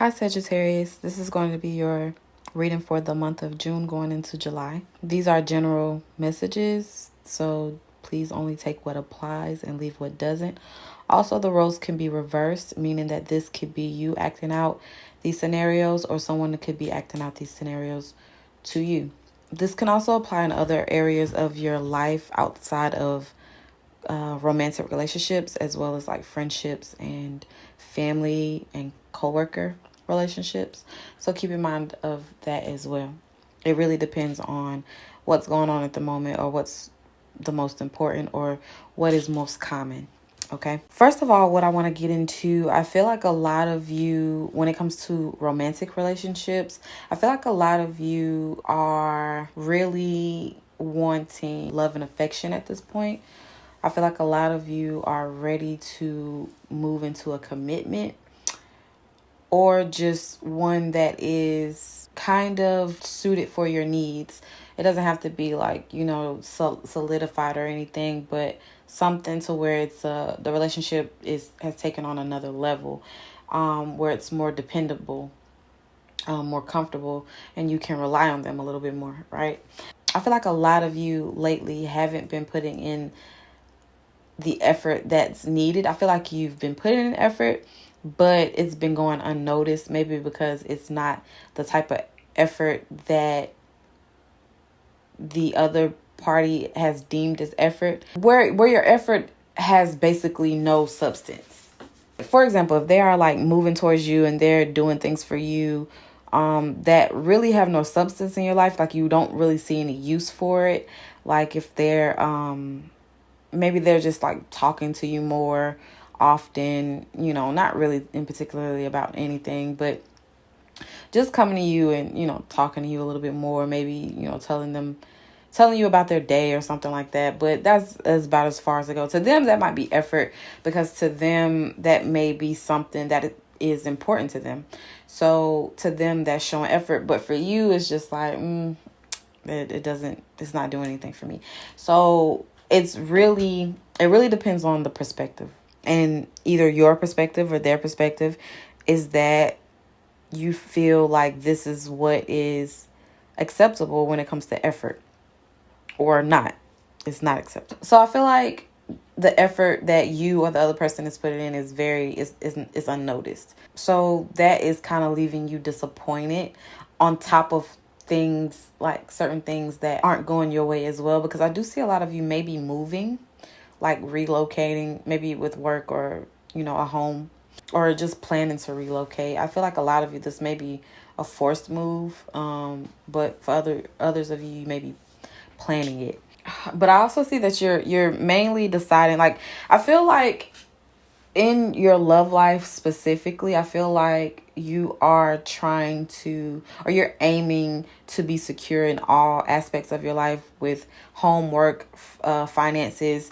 Hi, Sagittarius. This is going to be your reading for the month of June going into July. These are general messages, so please only take what applies and leave what doesn't. Also, the roles can be reversed, meaning that this could be you acting out these scenarios or someone that could be acting out these scenarios to you. This can also apply in other areas of your life outside of romantic relationships, as well as like friendships and family and coworker relationships. So keep in mind of that as well. It really depends on what's going on at the moment, or what's the most important, or what is most common. Okay. First of all, what I want to get into, I feel like a lot of you, when it comes to romantic relationships, I feel like a lot of you are really wanting love and affection at this point. I feel like a lot of you are ready to move into a commitment, or just one that is kind of suited for your needs. It doesn't have to be like, solidified or anything, but something to where it's the relationship has taken on another level, where it's more dependable, more comfortable, and you can rely on them a little bit more, right? I feel like a lot of you lately haven't been putting in the effort that's needed. I feel like you've been putting in effort, but it's been going unnoticed, maybe because it's not the type of effort that the other party has deemed as effort, where your effort has basically no substance. For example, if they are like moving towards you and they're doing things for you that really have no substance in your life, like you don't really see any use for it, like if they're maybe they're just like talking to you more often, not really in particularly about anything, but just coming to you and, talking to you a little bit more, maybe, telling you about their day or something like that. But that's about as far as it goes. To them, that might be effort, because to them, that may be something that is important to them. So to them, that's showing effort. But for you, it's just like, it's not doing anything for me. So it really depends on the perspective, and either your perspective or their perspective is that you feel like this is what is acceptable when it comes to effort, or not. It's not acceptable. So I feel like the effort that you or the other person is putting in is unnoticed. So that is kind of leaving you disappointed, on top of things like certain things that aren't going your way as well, because I do see a lot of you maybe moving, like relocating, maybe with work, or a home, or just planning to relocate. I feel like a lot of you, this may be a forced move, but for others of you may be planning it. But I also see that you're mainly deciding, like, I feel like in your love life specifically, I feel like you are trying to, or you're aiming to be secure in all aspects of your life, with homework, finances,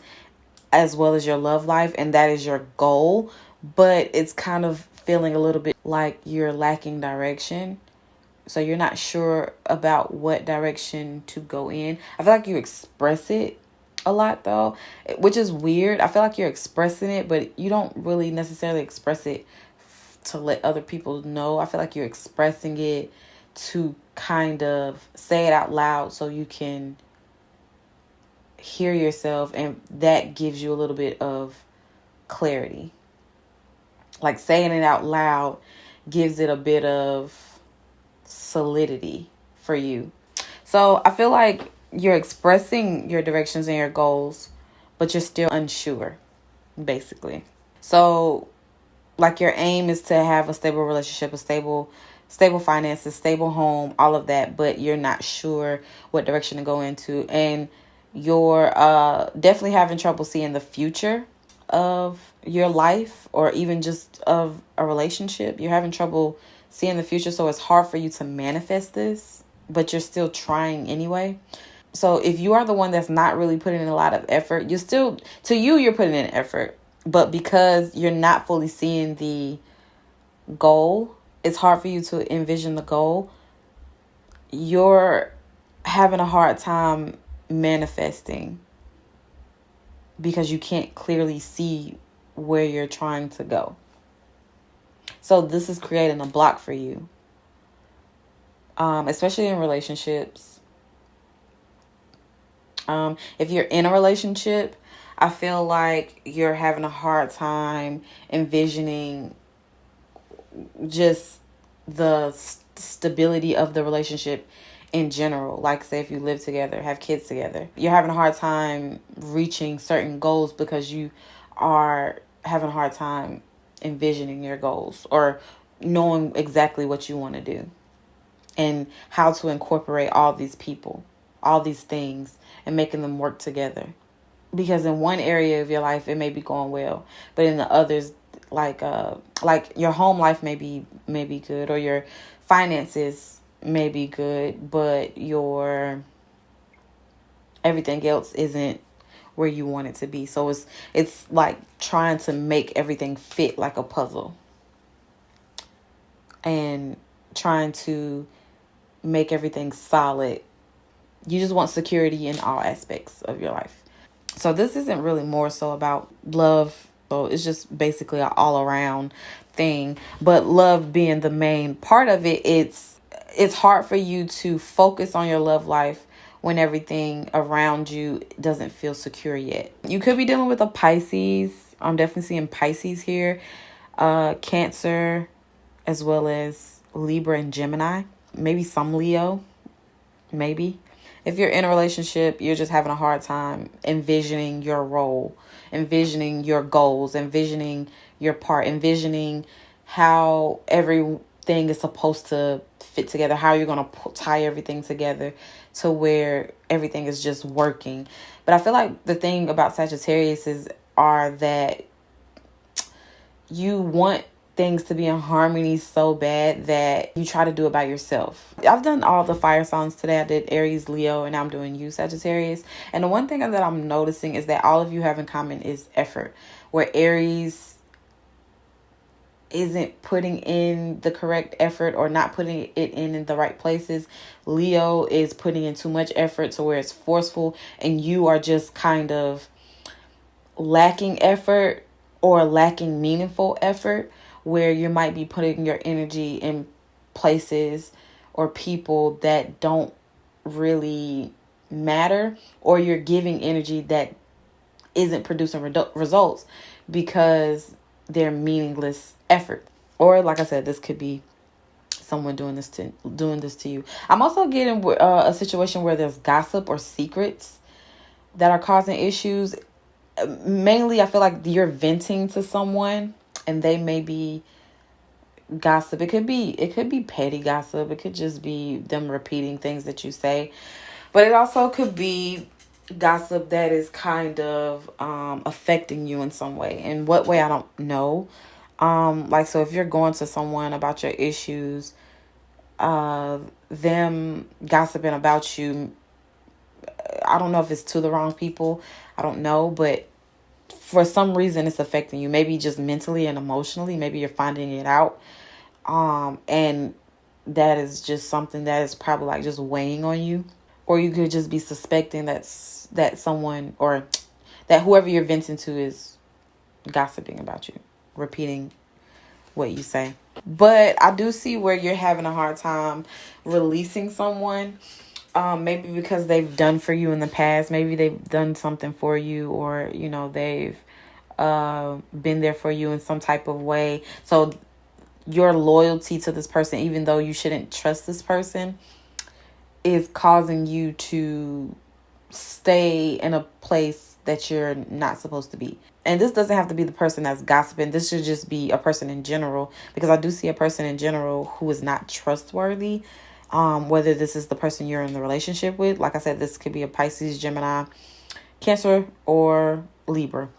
as well as your love life. And that is your goal. But it's kind of feeling a little bit like you're lacking direction. So you're not sure about what direction to go in. I feel like you express it a lot though, which is weird. I feel like you're expressing it, but you don't really necessarily express it to let other people know. I feel like you're expressing it to kind of say it out loud so you can hear yourself, and that gives you a little bit of clarity. Like saying it out loud gives it a bit of solidity for you. So I feel like you're expressing your directions and your goals, but you're still unsure, basically. So like your aim is to have a stable relationship, a stable finances, stable home, all of that, but you're not sure what direction to go into. And you're definitely having trouble seeing the future of your life, or even just of a relationship. You're having trouble seeing the future, so it's hard for you to manifest this, but you're still trying anyway. So if you are the one that's not really putting in a lot of effort, you're putting in effort, but because you're not fully seeing the goal, it's hard for you to envision the goal. You're having a hard time manifesting because you can't clearly see where you're trying to go. So this is creating a block for you, especially in relationships. If you're in a relationship, I feel like you're having a hard time envisioning just the stability of the relationship in general. Like, say if you live together, have kids together, you're having a hard time reaching certain goals because you are having a hard time envisioning your goals or knowing exactly what you want to do and how to incorporate all these people, all these things, and making them work together. Because in one area of your life it may be going well, but in the others, like your home life may be good, or your finances may be good, but your everything else isn't where you want it to be. So it's like trying to make everything fit like a puzzle and trying to make everything solid. You just want security in all aspects of your life. So this isn't really more so about love. So it's just basically an all around thing. But love being the main part of it, it's hard for you to focus on your love life when everything around you doesn't feel secure yet. You could be dealing with a Pisces. I'm definitely seeing Pisces here. Cancer, as well as Libra and Gemini. Maybe some Leo. Maybe. If you're in a relationship, you're just having a hard time envisioning your role, envisioning your goals, envisioning your part, envisioning how everything is supposed to fit together, how you're going to tie everything together to where everything is just working. But I feel like the thing about Sagittarius are that you want things to be in harmony so bad that you try to do it by yourself. I've done all the fire signs today. I did Aries, Leo, and now I'm doing you, Sagittarius. And the one thing that I'm noticing is that all of you have in common is effort. Where Aries isn't putting in the correct effort or not putting it in the right places, Leo is putting in too much effort to where it's forceful, and you are just kind of lacking effort or lacking meaningful effort, where you might be putting your energy in places or people that don't really matter, or you're giving energy that isn't producing results because they're meaningless effort. Or like I said, this could be someone doing this to you. I'm also getting a situation where there's gossip or secrets that are causing issues. Mainly, I feel like you're venting to someone and they may be gossip. It could be petty gossip. It could just be them repeating things that you say. But it also could be gossip that is kind of affecting you in some way. In what way, I don't know. So if you're going to someone about your issues, them gossiping about you, I don't know if it's to the wrong people. I don't know, but for some reason it's affecting you. Maybe just mentally and emotionally. Maybe you're finding it out. And that is just something that is probably like just weighing on you. Or you could just be suspecting that someone, or that whoever you're venting to is gossiping about you, repeating what you say. But I do see where you're having a hard time releasing someone. Maybe because they've done for you in the past. Maybe they've done something for you, or, they've been there for you in some type of way. So your loyalty to this person, even though you shouldn't trust this person, is causing you to stay in a place that you're not supposed to be. And this doesn't have to be the person that's gossiping. This should just be a person in general, because I do see a person in general who is not trustworthy. Whether this is the person you're in the relationship with. Like I said, this could be a Pisces, Gemini, Cancer, or Libra.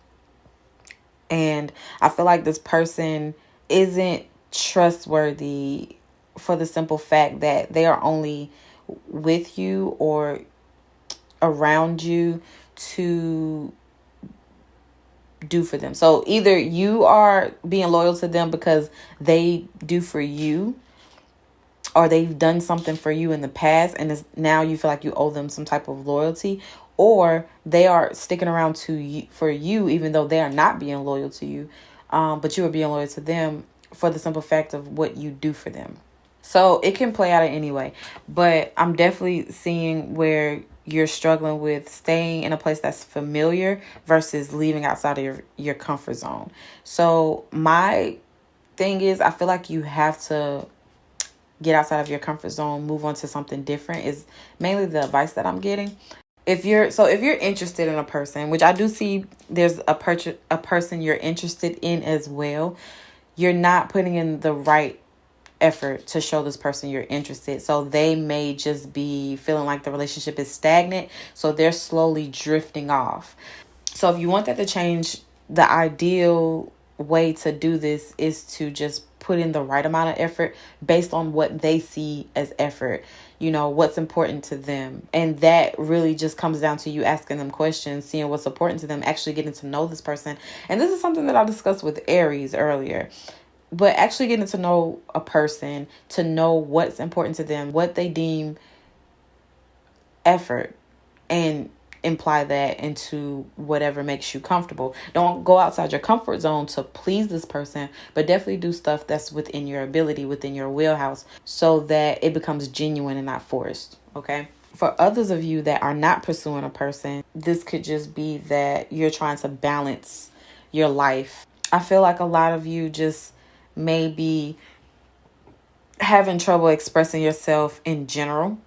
And I feel like this person isn't trustworthy for the simple fact that they are only with you or around you to do for them. So either you are being loyal to them because they do for you, or they've done something for you in the past and now you feel like you owe them some type of loyalty, or they are sticking around for you even though they are not being loyal to you, but you are being loyal to them for the simple fact of what you do for them. So it can play out in any way. But I'm definitely seeing where you're struggling with staying in a place that's familiar versus leaving outside of your comfort zone. So my thing is, I feel like you have to get outside of your comfort zone, move on to something different, is mainly the advice that I'm getting. If you're interested in a person, which I do see there's a person you're interested in as well, you're not putting in the right effort to show this person you're interested. So they may just be feeling like the relationship is stagnant, so they're slowly drifting off. So if you want that to change, the ideal way to do this is to just put in the right amount of effort based on what they see as effort, what's important to them. And that really just comes down to you asking them questions, seeing what's important to them, actually getting to know this person. And this is something that I discussed with Aries earlier. But actually getting to know a person, to know what's important to them, what they deem effort, and imply that into whatever makes you comfortable. Don't go outside your comfort zone to please this person, but definitely do stuff that's within your ability, within your wheelhouse, so that it becomes genuine and not forced. Okay? For others of you that are not pursuing a person, this could just be that you're trying to balance your life. I feel like a lot of you just may be having trouble expressing yourself in general.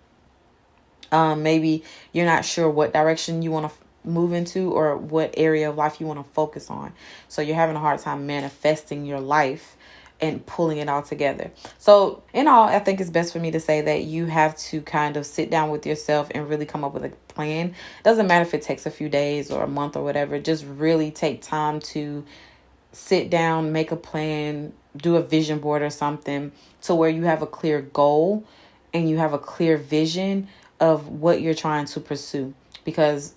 Maybe you're not sure what direction you want to move into or what area of life you want to focus on. So you're having a hard time manifesting your life and pulling it all together. So in all, I think it's best for me to say that you have to kind of sit down with yourself and really come up with a plan. Doesn't matter if it takes a few days or a month or whatever. Just really take time to sit down, make a plan, do a vision board or something, to where you have a clear goal and you have a clear vision of what you're trying to pursue. Because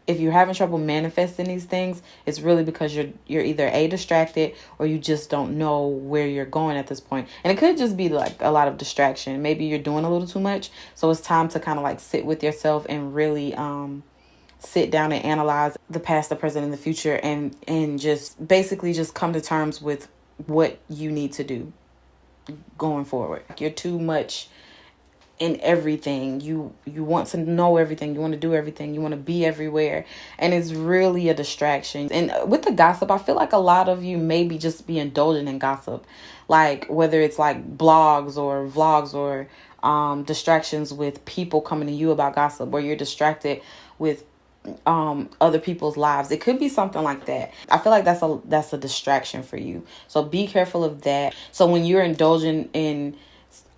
if you're having trouble manifesting these things, it's really because you're either distracted, or you just don't know where you're going at this point. And it could just be like a lot of distraction. Maybe you're doing a little too much. So it's time to kind of like sit with yourself and really sit down and analyze the past, the present, and the future, and just basically just come to terms with what you need to do going forward. You're too much in everything. You want to know everything. You want to do everything. You want to be everywhere. And it's really a distraction. And with the gossip, I feel like a lot of you maybe just be indulging in gossip. Like whether it's like blogs or vlogs or distractions with people coming to you about gossip, or you're distracted with other people's lives. It could be something like that. I feel like that's a distraction for you. So be careful of that. So when you're indulging in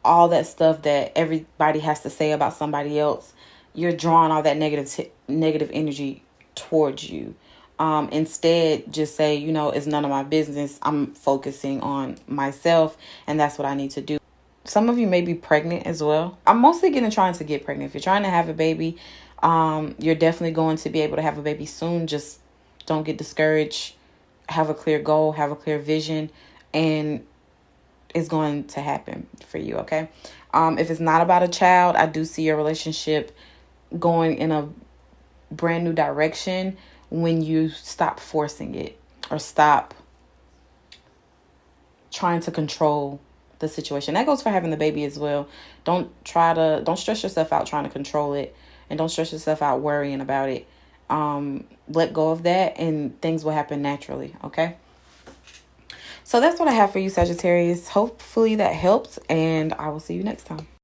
all that stuff that everybody has to say about somebody else, you're drawing all that negative energy towards you. Instead, just say, it's none of my business. I'm focusing on myself, and that's what I need to do. Some of you may be pregnant as well. I'm mostly trying to get pregnant. If you're trying to have a baby, you're definitely going to be able to have a baby soon. Just don't get discouraged. Have a clear goal, have a clear vision, and it's going to happen for you. Okay. If it's not about a child, I do see your relationship going in a brand new direction when you stop forcing it, or stop trying to control the situation. That goes for having the baby as well. Don't stress yourself out trying to control it, and don't stress yourself out worrying about it. Let go of that, and things will happen naturally. Okay. So that's what I have for you, Sagittarius. Hopefully that helps, and I will see you next time.